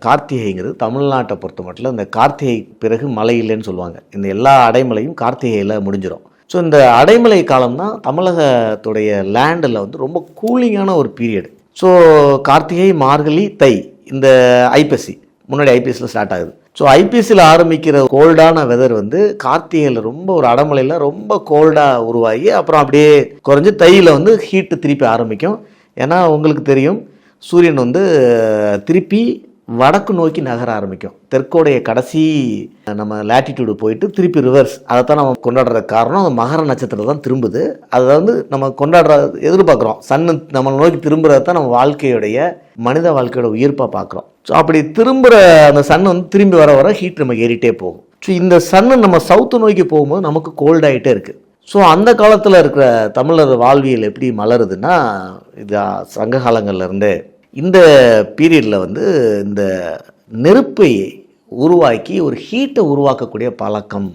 கார்த்திகைங்கிறது தமிழ்நாட்டை பொறுத்த மட்டும் இந்த கார்த்திகை பிறகு மழை இல்லைன்னு சொல்லுவாங்க. இந்த எல்லா அடைமழையும் கார்த்திகையில் முடிஞ்சிடும். ஸோ இந்த அடைமழை காலம் தான் தமிழகத்துடைய லேண்டில் வந்து ரொம்ப கூலிங்கான ஒரு பீரியட். ஸோ கார்த்திகை, மார்கழி, தை, இந்த ஐப்பசி, முன்னாடி ஐபிஎஸ்சில் ஸ்டார்ட் ஆகுது. ஸோ ஐபிஎஸ்சியில் ஆரம்பிக்கிற கோல்டான வெதர் வந்து கார்த்திகையில் ரொம்ப ஒரு அடைமழையில் ரொம்ப கோல்டாக உருவாகி அப்புறம் அப்படியே குறைஞ்சி தையில் வந்து ஹீட்டு திருப்பி ஆரம்பிக்கும். ஏன்னா உங்களுக்கு தெரியும், சூரியன் வந்து திருப்பி வடக்கு நோக்கி நகர ஆரம்பிக்கும். தெற்கோடைய கடைசி நம்ம லேட்டிடியூடு போயிட்டு திருப்பி ரிவர்ஸ். அதை தான் நம்ம கொண்டாடுற காரணம், அந்த மகர நட்சத்திரம் தான் திரும்புது. அதை வந்து நம்ம எதிர்பார்க்குறோம். சன்னு நம்ம நோக்கி திரும்புறதை தான் நம்ம வாழ்க்கையுடைய மனித வாழ்க்கையோட உயிர்ப்பாக பார்க்குறோம். ஸோ அப்படி திரும்புகிற அந்த சன் வந்து திரும்பி வர ஹீட் நம்ம ஏறிட்டே போகும். ஸோ இந்த சன்னு நம்ம சவுத்து நோக்கி போகும்போது நமக்கு கோல்டாகிட்டே இருக்குது. ஸோ அந்த காலத்தில் இருக்கிற தமிழர் வாழ்வியல் எப்படி மலருதுன்னா, இது சங்க காலங்கள்லேருந்தே இந்த பீரியடில் வந்து இந்த நெருப்பை உருவாக்கி ஒரு ஹீட்டை உருவாக்கக்கூடிய பழக்கம்